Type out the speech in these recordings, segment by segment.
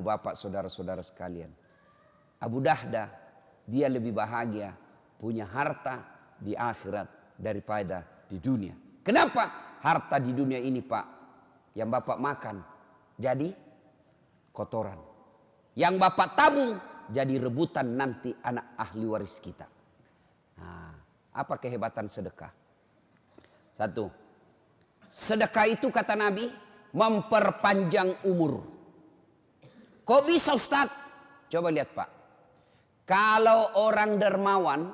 Bapak, saudara-saudara sekalian, Abu Dahdah dia lebih bahagia punya harta di akhirat daripada di dunia. Kenapa? Harta di dunia ini, Pak, yang Bapak makan jadi kotoran, yang Bapak tabung jadi rebutan nanti anak ahli waris kita. Nah, apa kehebatan sedekah? Satu, sedekah itu kata Nabi memperpanjang umur. Kok bisa, Ustaz? Coba lihat, Pak. Kalau orang dermawan,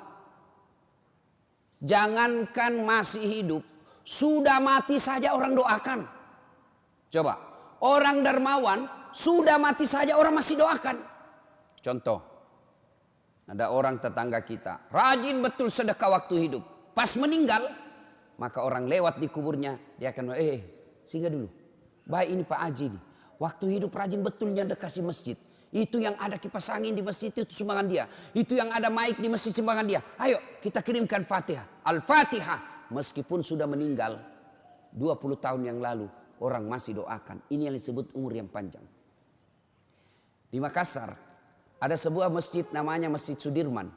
jangankan masih hidup, sudah mati saja orang doakan. Coba, orang dermawan sudah mati saja orang masih doakan. Contoh, ada orang tetangga kita rajin betul sedekah waktu hidup. Pas meninggal, maka orang lewat di kuburnya, dia akan singgah dulu. Baik, ini Pak Haji nih, waktu hidup rajin betulnya dekasi masjid. Itu yang ada kipas angin di masjid itu sumbangan dia. Itu yang ada mic di masjid sumbangan dia. Ayo kita kirimkan Fatihah. Al-Fatihah. Meskipun sudah meninggal 20 tahun yang lalu, orang masih doakan. Ini yang disebut umur yang panjang. Di Makassar ada sebuah masjid namanya Masjid Sudirman.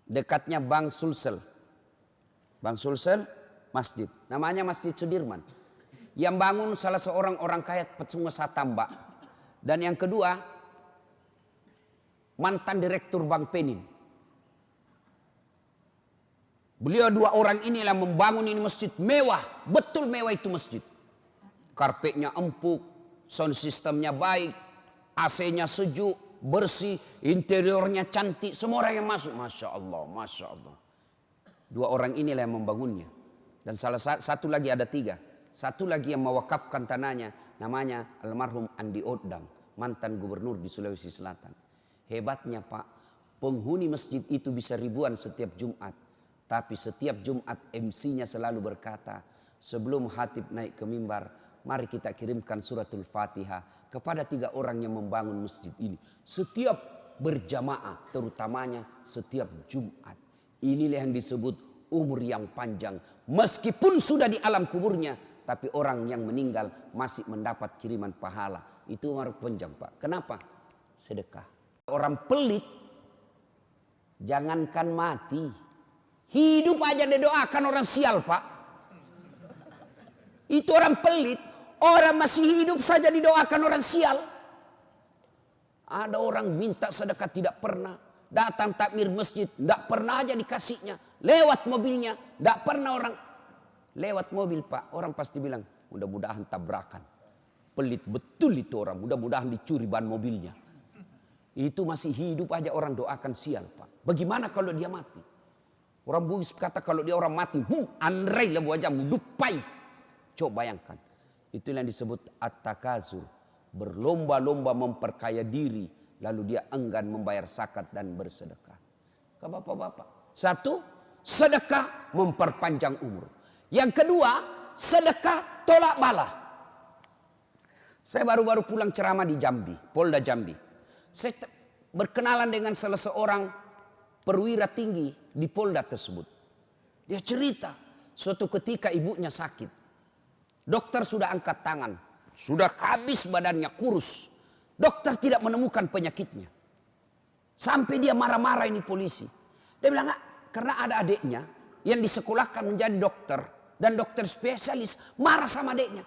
Dekatnya Bank Sulsel. Bank Sulsel masjid. Namanya Masjid Sudirman. Yang bangun salah seorang orang kaya pengusaha tambak. Dan yang kedua, mantan direktur Bank Penin. Beliau dua orang inilah membangun ini masjid mewah. Betul mewah itu masjid. Karpetnya empuk, sound systemnya baik, AC-nya sejuk, bersih, interiornya cantik. Semua orang yang masuk, Masya Allah, Masya Allah. Dua orang inilah yang membangunnya. Dan salah satu lagi, ada tiga. Satu lagi yang mewakafkan tanahnya, namanya almarhum Andi Odang, mantan gubernur di Sulawesi Selatan. Hebatnya, Pak, penghuni masjid itu bisa ribuan setiap Jumat. Tapi setiap Jumat MC-nya selalu berkata, sebelum khatib naik ke mimbar, mari kita kirimkan suratul Fatihah kepada tiga orang yang membangun masjid ini. Setiap berjamaah, terutamanya setiap Jumat. Inilah yang disebut umur yang panjang. Meskipun sudah di alam kuburnya, tapi orang yang meninggal masih mendapat kiriman pahala. Itu umur panjang, Pak. Kenapa? Sedekah. Orang pelit, jangankan mati, hidup aja didoakan orang sial, Pak. Itu orang pelit. Orang masih hidup saja didoakan orang sial. Ada orang minta sedekah tidak pernah. Datang takmir masjid, tidak pernah aja dikasihnya. Lewat mobilnya, tidak pernah orang. Lewat mobil, Pak, orang pasti bilang, mudah-mudahan tabrakan. Pelit betul itu orang, mudah-mudahan dicuri ban mobilnya. Itu masih hidup aja orang doakan sial, Pak. Bagaimana kalau dia mati? Orang Bugis kata kalau dia orang mati, andrai lah wajahmu, dupai. Coba bayangkan. Itu yang disebut at-takazur. Berlomba-lomba memperkaya diri, lalu dia enggan membayar zakat dan bersedekah. Ke bapak-bapak. Satu, sedekah memperpanjang umur. Yang kedua, sedekah tolak bala. Saya baru-baru pulang ceramah di Jambi, Polda Jambi. Saya berkenalan dengan salah seorang perwira tinggi di Polda tersebut. Dia cerita, suatu ketika ibunya sakit. Dokter sudah angkat tangan, sudah habis badannya, kurus. Dokter tidak menemukan penyakitnya. Sampai dia marah-marah ini polisi. Dia bilang, karena ada adiknya yang disekolahkan menjadi dokter. Dan dokter spesialis marah sama adiknya.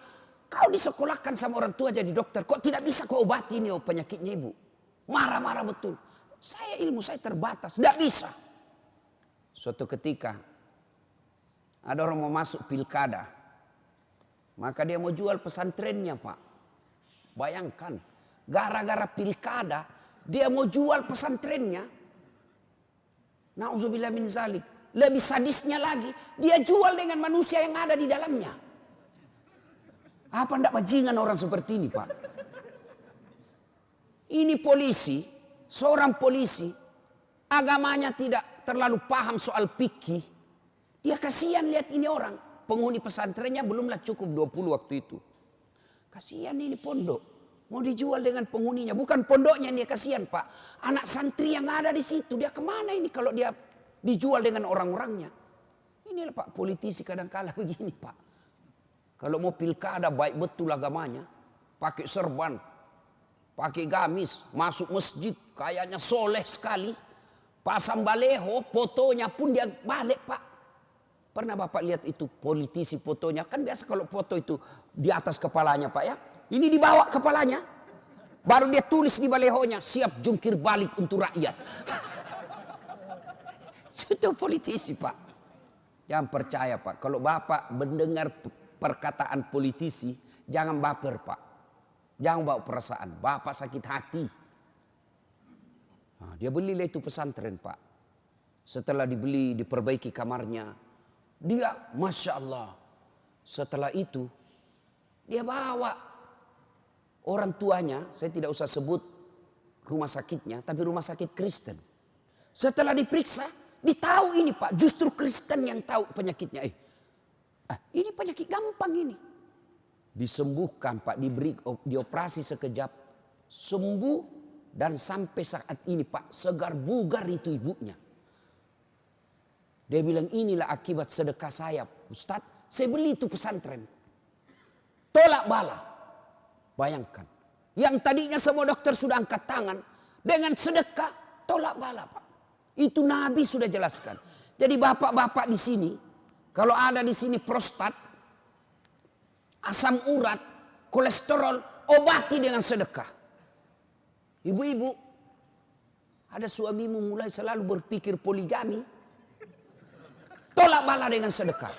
Kau disekolahkan sama orang tua jadi dokter, kok tidak bisa kau obati ini penyakitnya ibu? Marah-marah betul. Ilmu saya terbatas, tidak bisa. Suatu ketika ada orang mau masuk pilkada. Maka dia mau jual pesantrennya, Pak. Bayangkan, gara-gara pilkada dia mau jual pesantrennya. Na'udzubillah min zalik. Lebih sadisnya lagi, dia jual dengan manusia yang ada di dalamnya. Apa ndak bajingan orang seperti ini, Pak? Ini polisi, seorang polisi, agamanya tidak terlalu paham soal fikih. Dia kasihan lihat ini orang, penghuni pesantrennya belumlah cukup 20 waktu itu. Kasihan ini pondok, mau dijual dengan penghuninya, bukan pondoknya dia kasihan, Pak. Anak santri yang ada di situ, dia kemana ini kalau dia dijual dengan orang-orangnya. Inilah, Pak, politisi kadang-kala begini, Pak. Kalau mau pilkada baik betul agamanya, pakai serban, pakai gamis, masuk masjid, kayaknya soleh sekali. Pasang baleho, fotonya pun dia balik Pak. Pernah Bapak lihat itu politisi fotonya? Kan biasa kalau foto itu di atas kepalanya Pak ya. Ini di bawah kepalanya. Baru dia tulis di balehonya, siap jungkir balik untuk rakyat. Itu politisi Pak. Jangan percaya Pak. Kalau Bapak mendengar perkataan politisi, jangan baper Pak. Jangan bawa perasaan. Bapak sakit hati. Nah, dia belilah itu pesantren Pak. Setelah dibeli, diperbaiki kamarnya. Dia Masya Allah. Setelah itu, dia bawa orang tuanya. Saya tidak usah sebut rumah sakitnya, tapi rumah sakit Kristen. Setelah diperiksa, ditahu ini Pak. Justru Kristen yang tahu penyakitnya. Ini penyakit gampang ini. Disembuhkan Pak, dioperasi sekejap. Sembuh. Dan sampai saat ini Pak, segar bugar itu ibunya. Dia bilang inilah akibat sedekah saya. Ustadz, saya beli itu pesantren. Tolak bala. Bayangkan. Yang tadinya semua dokter sudah angkat tangan. Dengan sedekah, tolak bala Pak. Itu Nabi sudah jelaskan. Jadi bapak-bapak di sini, kalau ada di sini prostat, asam urat, kolesterol, obati dengan sedekah. Ibu-ibu, ada suamimu mulai selalu berpikir poligami, tolak bala dengan sedekah.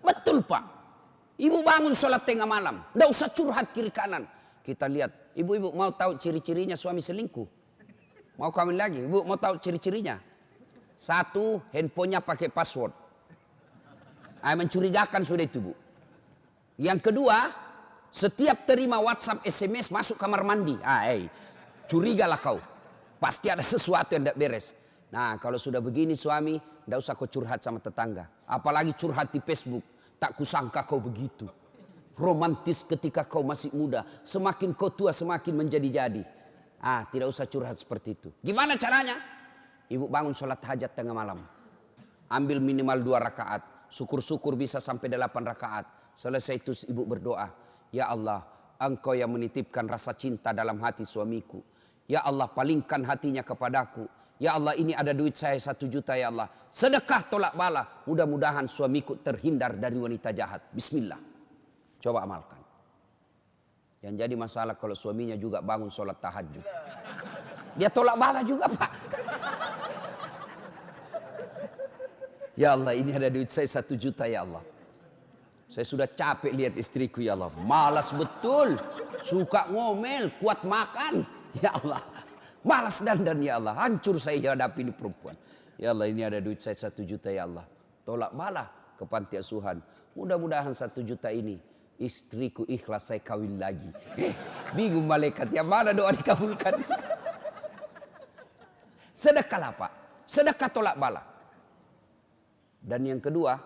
Betul Pak. Ibu bangun sholat tengah malam, tidak usah curhat kiri kanan. Kita lihat, ibu-ibu mau tahu ciri-cirinya suami selingkuh? Mau kawin lagi? Ibu mau tahu ciri-cirinya? Satu, handphonenya pakai password. Mencurigakan sudah itu Bu. Yang kedua, setiap terima WhatsApp, SMS masuk kamar mandi. Curigalah kau. Pasti ada sesuatu yang tidak beres. Nah kalau sudah begini suami, tidak usah kau curhat sama tetangga. Apalagi curhat di Facebook. Tak kusangka kau begitu. Romantis ketika kau masih muda. Semakin kau tua semakin menjadi-jadi. Tidak usah curhat seperti itu. Gimana caranya? Ibu bangun sholat hajat tengah malam. Ambil minimal 2 rakaat. Syukur-syukur bisa sampai 8 rakaat. Selesai itu ibu berdoa. Ya Allah, Engkau yang menitipkan rasa cinta dalam hati suamiku. Ya Allah, palingkan hatinya kepadaku. Ya Allah, ini ada duit saya 1 juta ya Allah. Sedekah tolak bala. Mudah-mudahan suamiku terhindar dari wanita jahat. Bismillah. Coba amalkan. Yang jadi masalah kalau suaminya juga bangun sholat tahajud. Dia tolak bala juga Pak. Ya Allah, ini ada duit saya 1 juta ya Allah. Saya sudah capek lihat istriku ya Allah. Malas betul. Suka ngomel, kuat makan. Ya Allah. Malas dandan ya Allah. Hancur saya hadapi ini perempuan. Ya Allah, ini ada duit saya 1 juta ya Allah. Tolak bala ke panti asuhan. Mudah-mudahan 1 juta ini istriku ikhlas saya kawin lagi. Bingung malaikat, yang mana doa dikabulkan? Sedekahlah Pak. Sedekah tolak bala. Dan yang kedua,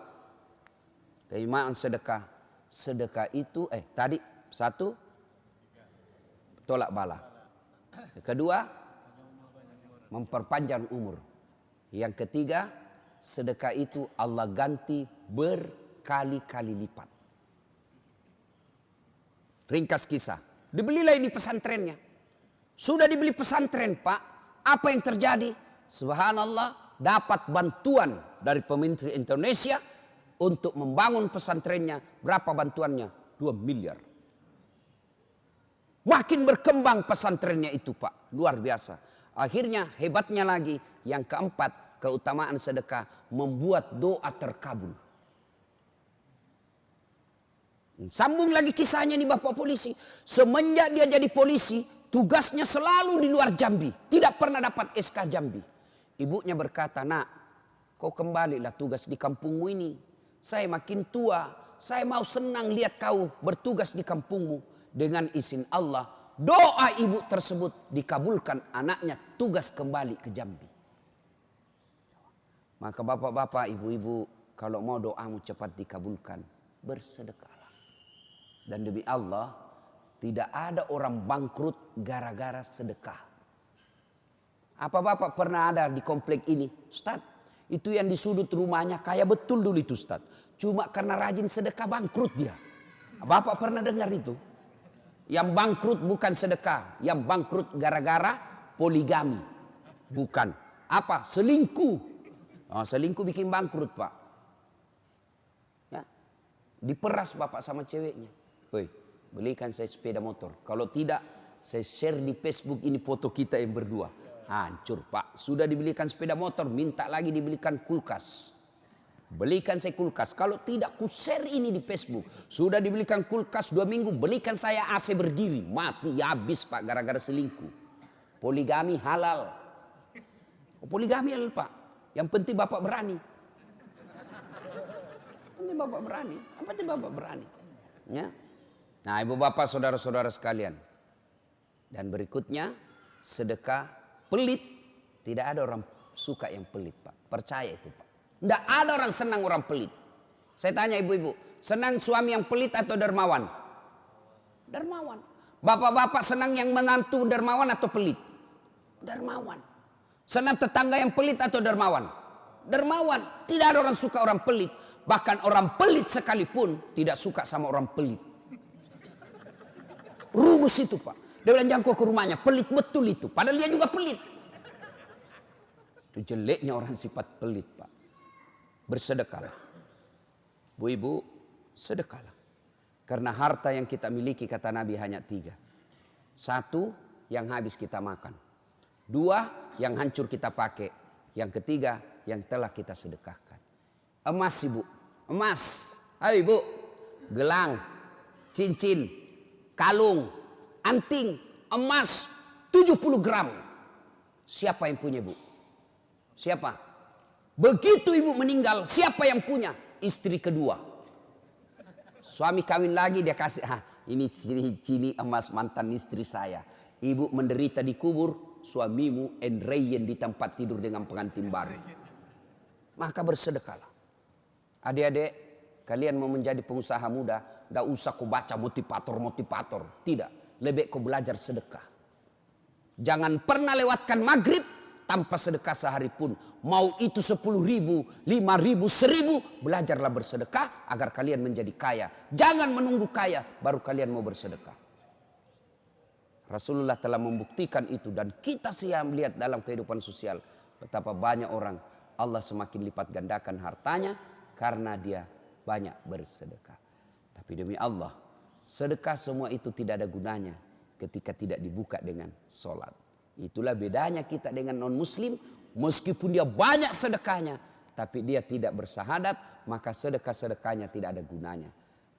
keutamaan sedekah. Sedekah itu tadi 1 tolak bala. Kedua, memperpanjang umur. Yang ketiga, sedekah itu Allah ganti berkali-kali lipat. Ringkas kisah. Dibelilah ini pesantrennya. Sudah dibeli pesantren Pak. Apa yang terjadi? Subhanallah, dapat bantuan dari pemerintah Indonesia untuk membangun pesantrennya. Berapa bantuannya? 2 miliar. Makin berkembang pesantrennya itu Pak. Luar biasa. Akhirnya hebatnya lagi. Yang keempat, keutamaan sedekah. Membuat doa terkabul. Sambung lagi kisahnya nih Bapak polisi. Semenjak dia jadi polisi, tugasnya selalu di luar Jambi. Tidak pernah dapat SK Jambi. Ibunya berkata, nak, kau kembalilah tugas di kampungmu ini. Saya makin tua, saya mau senang lihat kau bertugas di kampungmu. Dengan izin Allah, doa ibu tersebut dikabulkan, anaknya tugas kembali ke Jambi. Maka bapak-bapak, ibu-ibu, kalau mau doamu cepat dikabulkan, bersedekahlah. Dan demi Allah, tidak ada orang bangkrut gara-gara sedekah. Apa bapak pernah ada di komplek ini? Ustaz, itu yang di sudut rumahnya kaya betul dulu itu Ustaz. Cuma karena rajin sedekah bangkrut dia. Bapak pernah dengar itu? Yang bangkrut bukan sedekah, yang bangkrut gara-gara poligami. Bukan. Apa? Selingkuh. Oh, selingkuh bikin bangkrut, Pak. Ya. Diperas bapak sama ceweknya. Woi, belikan saya sepeda motor. Kalau tidak, saya share di Facebook ini foto kita yang berdua. Hancur, Pak. Sudah dibelikan sepeda motor, minta lagi dibelikan kulkas. Belikan saya kulkas. Kalau tidak, ku share ini di Facebook. Sudah dibelikan kulkas 2 minggu, belikan saya AC berdiri. Mati habis, Pak, gara-gara selingkuh. Poligami halal. Poligami halal, Pak. Yang penting bapak berani. Penting bapak berani. Yang penting bapak berani. Ya. Nah, ibu bapak, saudara-saudara sekalian. Dan berikutnya, sedekah pelit. Tidak ada orang suka yang pelit, Pak. Percaya itu, Pak. Tidak ada orang senang orang pelit. Saya tanya ibu-ibu, senang suami yang pelit atau dermawan? Dermawan. Bapak-bapak senang yang menantu dermawan atau pelit? Dermawan. Senang tetangga yang pelit atau dermawan? Dermawan. Tidak ada orang suka orang pelit. Bahkan orang pelit sekalipun tidak suka sama orang pelit. Rumus itu, Pak. Dia bilang jangan ke rumahnya, pelit betul itu. Padahal dia juga pelit. Itu jeleknya orang sifat pelit, Pak. Bersedekahlah. Bu-ibu, sedekahlah. Karena harta yang kita miliki kata Nabi hanya 3. 1, yang habis kita makan. 2, yang hancur kita pakai. Yang ketiga, yang telah kita sedekahkan. Emas, ibu. Emas. Ayo ibu. Gelang, cincin, kalung, anting, emas 70 gram. Siapa yang punya, Bu? Siapa? Begitu ibu meninggal, siapa yang punya? Istri kedua. Suami kawin lagi, dia kasih, ini cini emas mantan istri saya. Ibu menderita di kubur, suamimu enreyen di tempat tidur dengan pengantin baru. Maka bersedekahlah. Adik-adik, kalian mau menjadi pengusaha muda, tidak usah kau baca motivator. Tidak, lebih kau belajar sedekah. Jangan pernah lewatkan maghrib tanpa sedekah sehari pun. Mau itu 10.000, 5.000, 1.000. Belajarlah bersedekah agar kalian menjadi kaya. Jangan menunggu kaya baru kalian mau bersedekah. Rasulullah telah membuktikan itu. Dan kita siap melihat dalam kehidupan sosial. Betapa banyak orang Allah semakin lipat gandakan hartanya. Karena dia banyak bersedekah. Tapi demi Allah, sedekah semua itu tidak ada gunanya ketika tidak dibuka dengan sholat. Itulah bedanya kita dengan non-muslim. Meskipun dia banyak sedekahnya, tapi dia tidak bersahadat, maka sedekah-sedekahnya tidak ada gunanya.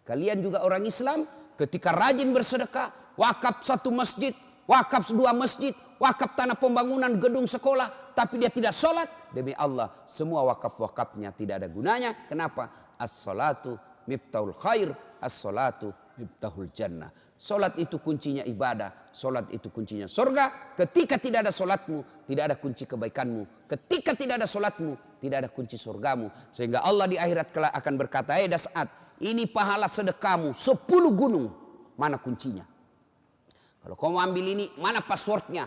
Kalian juga orang Islam, ketika rajin bersedekah, wakaf 1 masjid, wakaf 2 masjid, wakaf tanah pembangunan gedung sekolah, tapi dia tidak sholat, demi Allah, semua wakaf-wakafnya tidak ada gunanya. Kenapa? As-salatu miftahul khair, as-salatu miftahul jannah. Solat itu kuncinya ibadah, solat itu kuncinya surga. Ketika tidak ada solatmu, tidak ada kunci kebaikanmu. Ketika tidak ada solatmu, tidak ada kunci surgamu. Sehingga Allah di akhirat kelak akan berkata, Das'at, ini pahala sedekahmu 10 gunung. Mana kuncinya? Kalau kau mau ambil ini, mana passwordnya?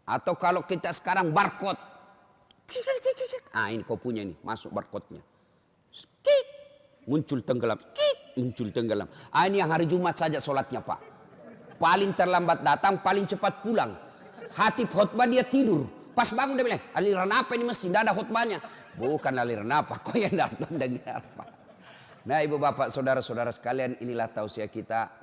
Atau kalau kita sekarang barcode. Ini kau punya ini, masuk barcode-nya. Muncul tenggelam. Muncul tenggelam. Ini yang hari Jumat saja sholatnya, Pak. Paling terlambat datang, paling cepat pulang. Hatib khutbah dia tidur. Pas bangun dia bilang, aliran apa ini masjid? Tidak ada khutbahnya. Bukan aliran apa, kau yang datang dengar, Pak. Nah, ibu bapak, saudara-saudara sekalian, inilah tausiah kita.